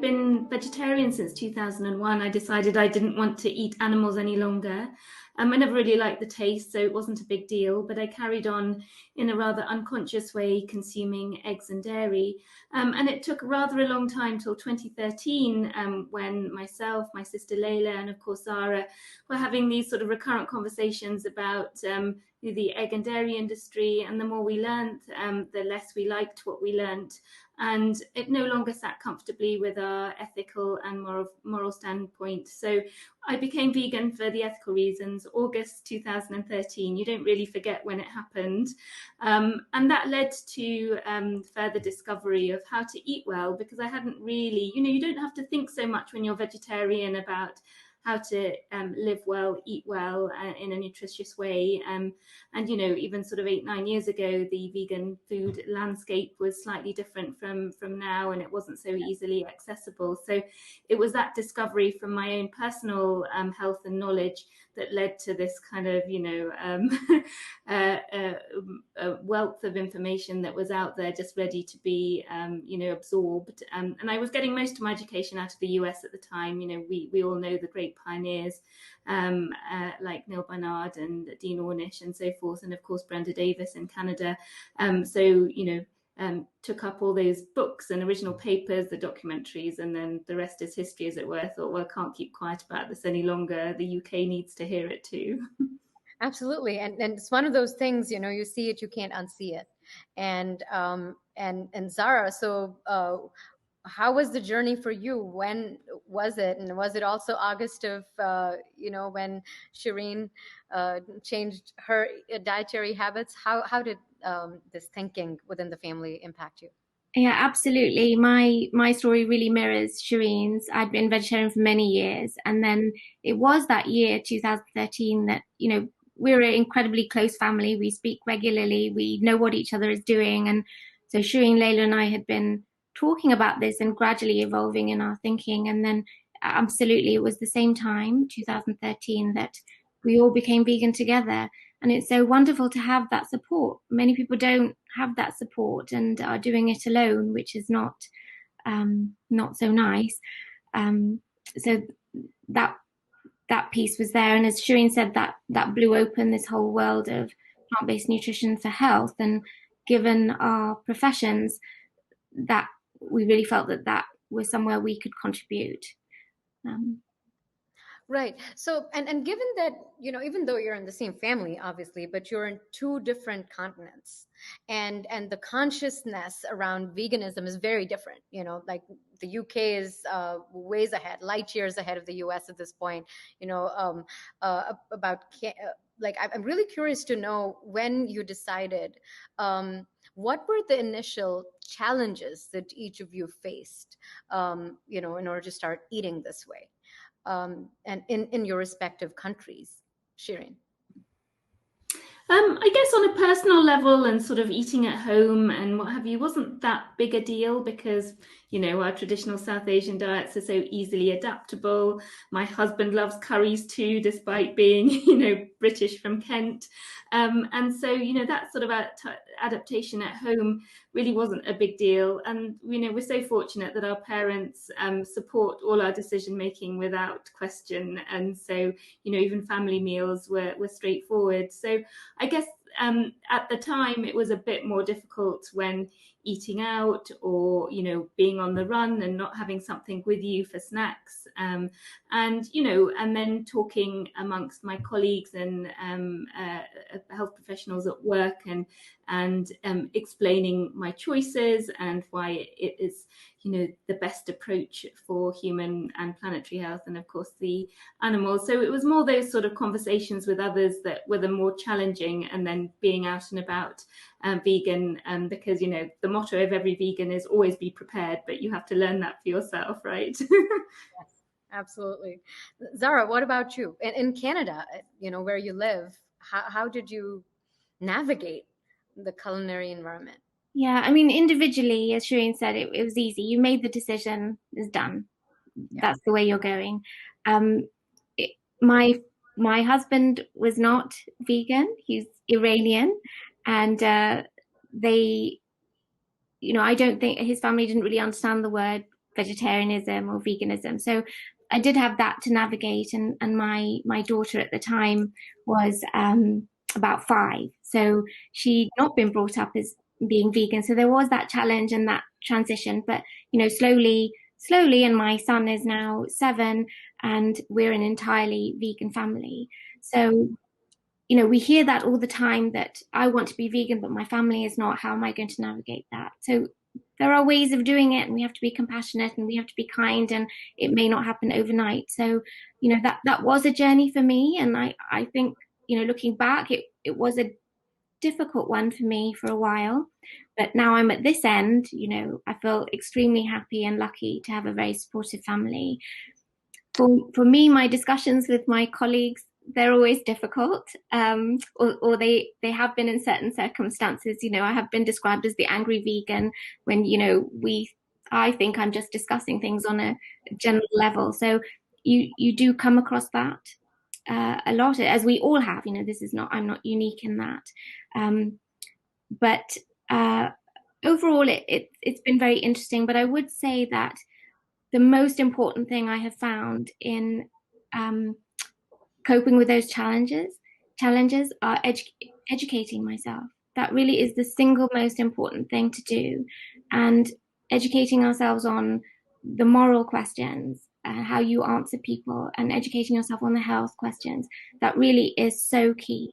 been vegetarian since 2001. I decided I didn't want to eat animals any longer. I never really liked the taste, so it wasn't a big deal, but I carried on in a rather unconscious way consuming eggs and dairy. And it took rather a long time till 2013 when myself, my sister Layla, and of course Zara were having these sort of recurrent conversations about the egg and dairy industry. And the more we learned, the less we liked what we learned. And it no longer sat comfortably with our ethical and moral standpoint. So I became vegan for the ethical reasons, August 2013. You don't really forget when it happened. And that led to further discovery of how to eat well, because I hadn't really, you don't have to think so much when you're vegetarian about how to live well, eat well in a nutritious way. And, even sort of 8-9 years ago, the vegan food landscape was slightly different from now, and it wasn't so easily accessible. So it was that discovery from my own personal health and knowledge that led to this kind of, a wealth of information that was out there just ready to be, absorbed. And I was getting most of my education out of the US at the time. We all know the great pioneers like Neil Barnard and Dean Ornish and so forth, and of course Brenda Davis in Canada. Took up all those books and original papers, the documentaries, and then the rest is history, as it were. I thought, well, I can't keep quiet about this any longer. The UK needs to hear it too. Absolutely, and it's one of those things, you see it, you can't unsee it. And Zara, so how was the journey for you? When was it? And was it also August of, when Shireen changed her dietary habits? How did this thinking within the family impact you? Yeah, absolutely. My story really mirrors Shireen's. I'd been vegetarian for many years. And then it was that year, 2013, that, we're an incredibly close family. We speak regularly. We know what each other is doing. And so Shireen, Layla, and I had been talking about this and gradually evolving in our thinking. And then absolutely, it was the same time, 2013, that we all became vegan together. And it's so wonderful to have that support. Many people don't have that support and are doing it alone, which is not so nice. So that piece was there. And as Shireen said, that blew open this whole world of plant-based nutrition for health. And given our professions, that we really felt that was somewhere we could contribute. Right. So, and given that, even though you're in the same family, obviously, but you're in two different continents, and the consciousness around veganism is very different. Like the UK is ways ahead, light years ahead of the US at this point. I'm really curious to know when you decided, what were the initial challenges that each of you faced, in order to start eating this way? And in your respective countries, Shireen? I guess on a personal level and sort of eating at home and what have you wasn't that big a deal because, our traditional South Asian diets are so easily adaptable. My husband loves curries too, despite being, British from Kent. And so, that sort of adaptation at home really wasn't a big deal. And, we're so fortunate that our parents support all our decision making without question. And so, even family meals were straightforward. So I guess at the time it was a bit more difficult when eating out or, being on the run and not having something with you for snacks. And then talking amongst my colleagues and health professionals at work and explaining my choices and why it is, the best approach for human and planetary health and of course the animals. So it was more those sort of conversations with others that were the more challenging, and then being out and about vegan, because, the motto of every vegan is always be prepared, but you have to learn that for yourself, right? Yes, absolutely. Zara, what about you? In Canada, where you live, how did you navigate the culinary environment? Yeah, I mean, individually, as Shireen said, it was easy. You made the decision, it's done. Yeah. That's the way you're going. My husband was not vegan. He's Iranian. And I don't think his family didn't really understand the word vegetarianism or veganism. So I did have that to navigate, and my daughter at the time was about 5, so she'd not been brought up as being vegan. So there was that challenge and that transition, but slowly, and my son is now 7, and we're an entirely vegan family. So we hear that all the time, that I want to be vegan, but my family is not. How am I going to navigate that? So there are ways of doing it, and we have to be compassionate, and we have to be kind, and it may not happen overnight. So, that was a journey for me. And I think, looking back, it was a difficult one for me for a while, but now I'm at this end. I feel extremely happy and lucky to have a very supportive family. For me, my discussions with my colleagues, they're always difficult, or they have been in certain circumstances. I have been described as the angry vegan when I think I'm just discussing things on a general level. So you do come across that a lot, as we all have. I'm not unique in that, but overall it's been very interesting. But I would say that the most important thing I have found in coping with those challenges are educating myself. That really is the single most important thing to do, and educating ourselves on the moral questions, how you answer people, and educating yourself on the health questions. That really is so key.